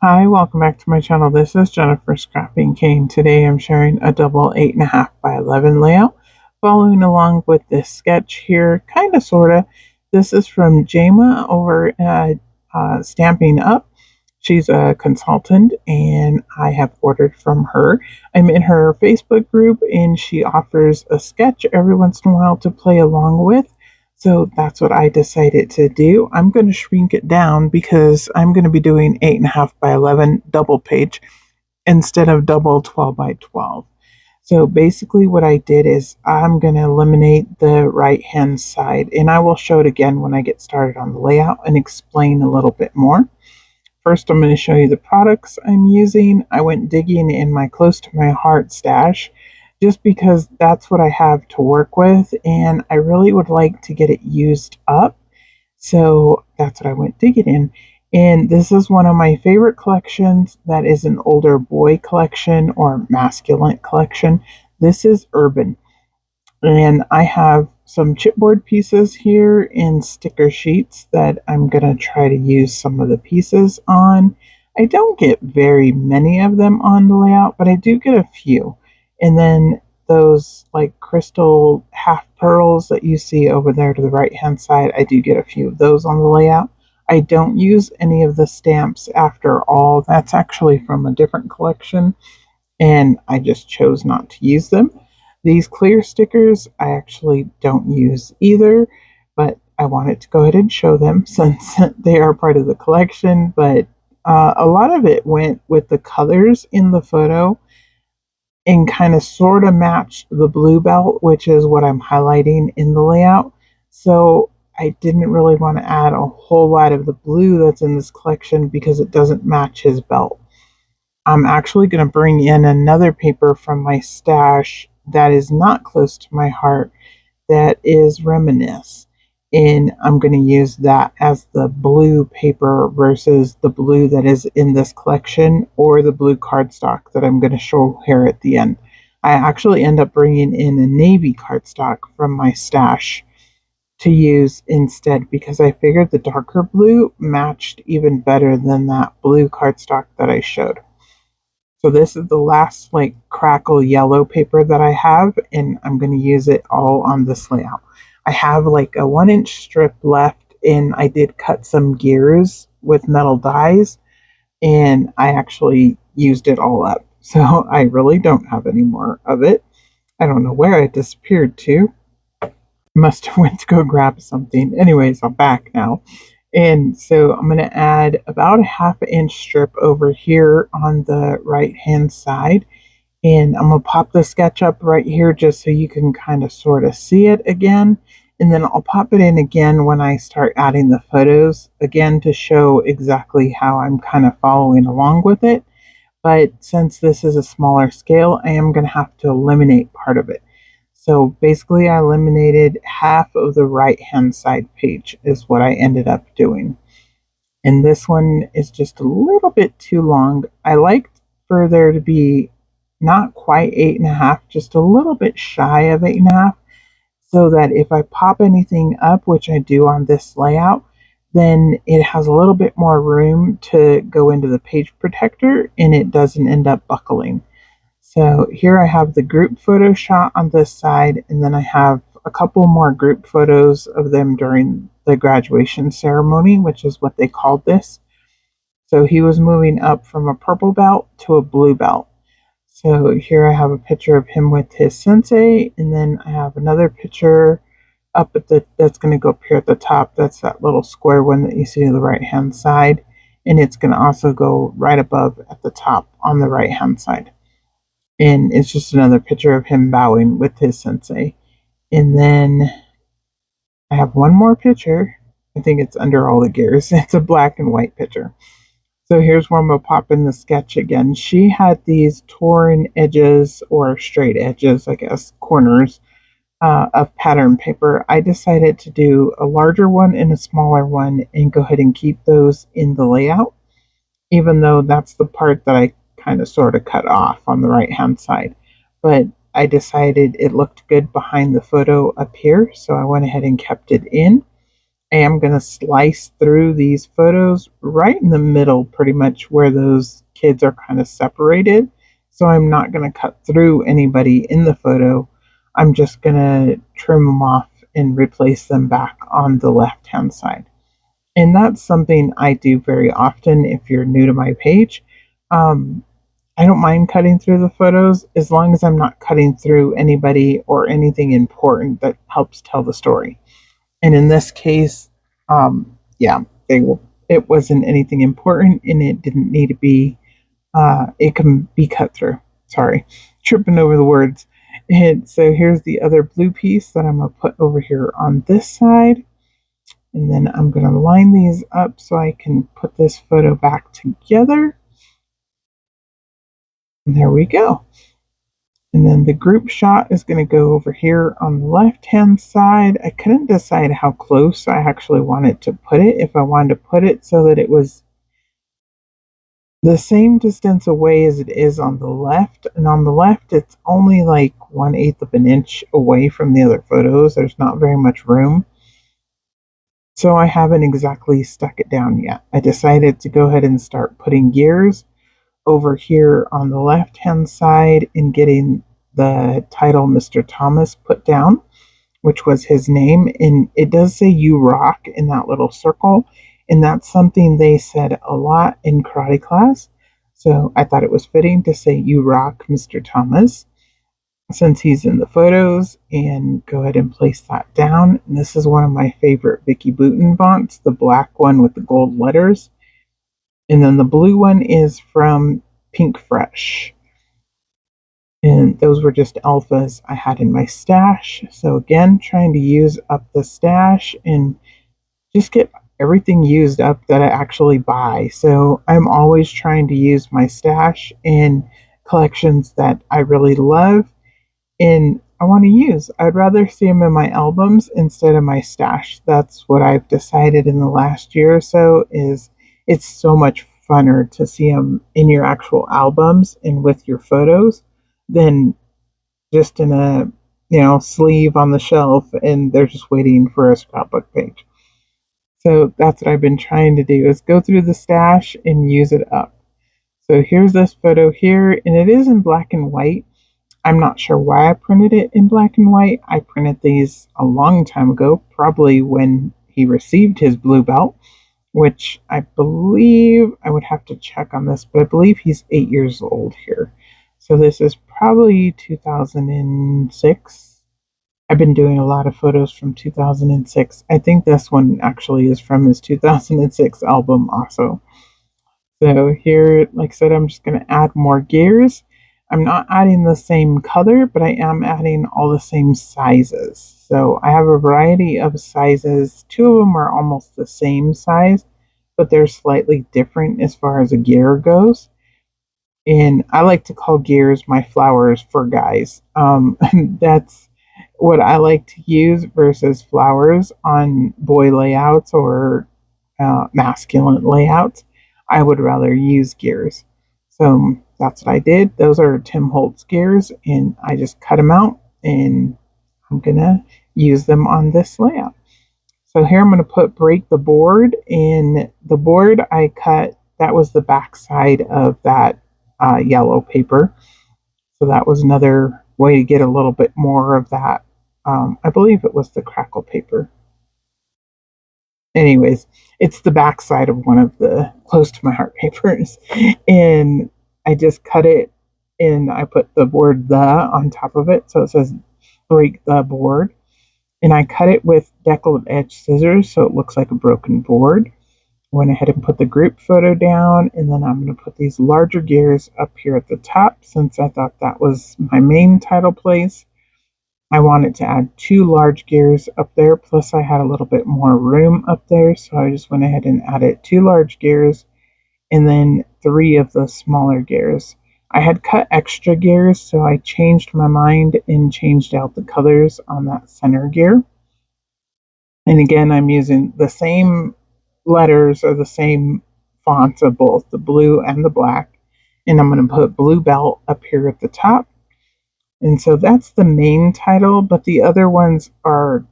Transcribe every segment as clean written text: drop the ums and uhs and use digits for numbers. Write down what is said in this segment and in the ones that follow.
Hi, welcome back to my channel. This is Jennifer Scrapping Kane. Today I'm sharing a double 8.5 by 11 layout, following along with this sketch here, kind of, sort of. This is from Jayma over at Stamping Up. She's a consultant and I have ordered from her. I'm in her Facebook group and she offers a sketch every once in a while to play along with. So that's what I decided to do. I'm going to shrink it down because I'm going to be doing 8.5 by 11 double page instead of double 12 by 12. So basically what I did is I'm going to eliminate the right hand side, and I will show it again when I get started on the layout and explain a little bit more. First, I'm going to show you the products I'm using. I went digging in my close to my heart stash just because that's what I have to work with and I really would like to get it used up. So that's what I went digging in. And this is one of my favorite collections that is an older boy collection or masculine collection. This is Urban. And I have some chipboard pieces here and sticker sheets that I'm going to try to use some of the pieces on. I don't get very many of them on the layout, but I do get a few. And then those like crystal half pearls that you see over there to the right hand side, I do get a few of those on the layout. I don't use any of the stamps after all. That's actually from a different collection, and I just chose not to use them. These clear stickers I actually don't use either, but I wanted to go ahead and show them since they are part of the collection. But a lot of it went with the colors in the photo and kind of sort of matched the blue belt, which is what I'm highlighting in the layout. So I didn't really want to add a whole lot of the blue that's in this collection because it doesn't match his belt. I'm actually going to bring in another paper from my stash that is not close to my heart, that is Reminisce. And I'm going to use that as the blue paper versus the blue that is in this collection or the blue cardstock that I'm going to show here at the end. I actually end up bringing in a navy cardstock from my stash to use instead because I figured the darker blue matched even better than that blue cardstock that I showed. So this is the last like crackle yellow paper that I have, and I'm going to use it all on this layout. I have like a 1-inch strip left, and I did cut some gears with metal dies, and I actually used it all up. So I really don't have any more of it. I don't know where it disappeared to. Must have went to go grab something. Anyways, I'm back now. And so I'm going to add about a 1/2-inch strip over here on the right hand side. And I'm going to pop the sketch up right here just so you can kind of sort of see it again. And then I'll pop it in again when I start adding the photos again to show exactly how I'm kind of following along with it. But since this is a smaller scale, I am going to have to eliminate part of it. So basically I eliminated half of the right hand side page is what I ended up doing. And this one is just a little bit too long. I liked for there to be not quite 8.5, just a little bit shy of 8.5, so that if I pop anything up, which I do on this layout, then it has a little bit more room to go into the page protector and it doesn't end up buckling. So here I have the group photo shot on this side, and then I have a couple more group photos of them during the graduation ceremony, which is what they called this. So he was moving up from a purple belt to a blue belt. So here I have a picture of him with his sensei, and then I have another picture up at the that's going to go up here at the top. That's that little square one that you see on the right hand side, and it's going to also go right above at the top on the right hand side. And it's just another picture of him bowing with his sensei. And then I have one more picture. I think it's under all the gears. It's a black and white picture. So here's where I'm going to pop in the sketch again. She had these torn edges, or straight edges, I guess, corners of pattern paper. I decided to do a larger one and a smaller one and go ahead and keep those in the layout, even though that's the part that I kind of sort of cut off on the right hand side. But I decided it looked good behind the photo up here, so I went ahead and kept it in. I am going to slice through these photos right in the middle, pretty much where those kids are kind of separated. So I'm not going to cut through anybody in the photo. I'm just going to trim them off and replace them back on the left hand side. And that's something I do very often if you're new to my page. Um, I don't mind cutting through the photos as long as I'm not cutting through anybody or anything important that helps tell the story. And in this case, yeah, it wasn't anything important and it didn't need to be, it can be cut through. Sorry, tripping over the words. And so here's the other blue piece that I'm going to put over here on this side. And then I'm going to line these up so I can put this photo back together. And there we go. And then the group shot is going to go over here on the left hand side. I couldn't decide how close I actually wanted to put it. If I wanted to put it so that it was the same distance away as it is on the left. And on the left, it's only like 1/8 of an inch away from the other photos. There's not very much room. So I haven't exactly stuck it down yet. I decided to go ahead and start putting gears over here on the left hand side and getting the title Mr. Thomas put down, which was his name. And it does say "You rock" in that little circle. And that's something they said a lot in karate class. So I thought it was fitting to say "You rock, Mr. Thomas," since he's in the photos, and go ahead and place that down. And this is one of my favorite Vicky Bouton fonts, the black one with the gold letters. And then the blue one is from Pink Fresh. And those were just alphas I had in my stash. So again, trying to use up the stash and just get everything used up that I actually buy. So I'm always trying to use my stash in collections that I really love and I want to use. I'd rather see them in my albums instead of my stash. That's what I've decided in the last year or so is it's so much funner to see them in your actual albums and with your photos than just in a sleeve on the shelf and they're just waiting for a scrapbook page. So that's what I've been trying to do is go through the stash and use it up. So here's this photo here and it is in black and white. I'm not sure why I printed it in black and white. I printed these a long time ago, probably when he received his blue belt, which I believe, I would have to check on this, but I believe he's 8 years old here. So this is probably 2006. I've been doing a lot of photos from 2006. I think this one actually is from his 2006 album also. So here, like I said, I'm just going to add more gears. I'm not adding the same color, but I am adding all the same sizes. So I have a variety of sizes. Two of them are almost the same size, but they're slightly different as far as a gear goes. And I like to call gears my flowers for guys. That's what I like to use versus flowers on boy layouts or masculine layouts. I would rather use gears. So that's what I did. Those are Tim Holtz gears, and I just cut them out, and I'm going to use them on this layout. So here I'm going to put break the board, and the board I cut, that was the back side of that yellow paper. So that was another way to get a little bit more of that. I believe it was the crackle paper. Anyways, it's the back side of one of the close to my heart papers. And I just cut it and I put the word "the" on top of it. So it says break the board. And I cut it with decollete edge scissors so it looks like a broken board. Went ahead and put the group photo down, and then I'm going to put these larger gears up here at the top since I thought that was my main title place. I wanted to add 2 large gears up there, plus I had a little bit more room up there, so I just went ahead and added 2 large gears and then 3 of the smaller gears. I had cut extra gears, so I changed my mind and changed out the colors on that center gear. And again, I'm using the same letters or the same fonts of both the blue and the black. And I'm going to put blue belt up here at the top. And so that's the main title, but the other ones are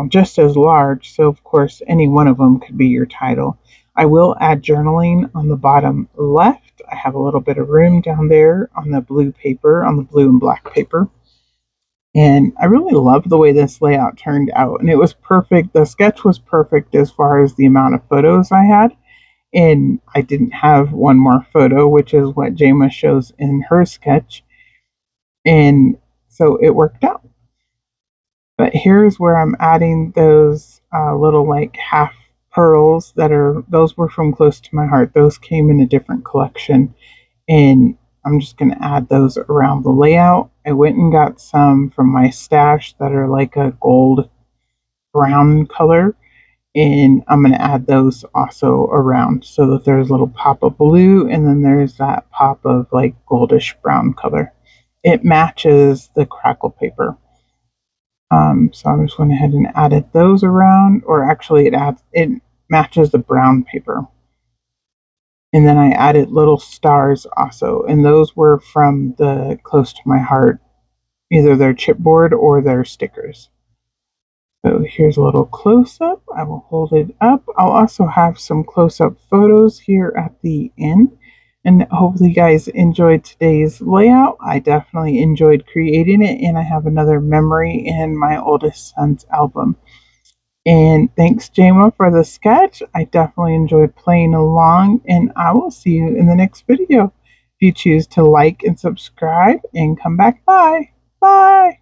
just as large. So, of course, any one of them could be your title. I will add journaling on the bottom left. I have a little bit of room down there on the blue paper, on the blue and black paper. And I really love the way this layout turned out. And it was perfect. The sketch was perfect as far as the amount of photos I had. And I didn't have one more photo, which is what Jayma shows in her sketch. And so it worked out. But here's where I'm adding those little like half pearls those were from Close to My Heart. Those came in a different collection. And I'm just going to add those around the layout. I went and got some from my stash that are like a gold brown color. And I'm going to add those also around so that there's a little pop of blue and then there's that pop of like goldish brown color. It matches the crackle paper. So I'm just went ahead and added those around, or actually it matches the brown paper. And then I added little stars also, and those were from the Close to My Heart, either their chipboard or their stickers. So here's a little close-up. I will hold it up. I'll also have some close-up photos here at the end. And hopefully you guys enjoyed today's layout. I definitely enjoyed creating it, and I have another memory in my oldest son's album. And thanks, Jayma, for the sketch. I definitely enjoyed playing along, and I will see you in the next video. If you choose to like and subscribe and come back by. Bye.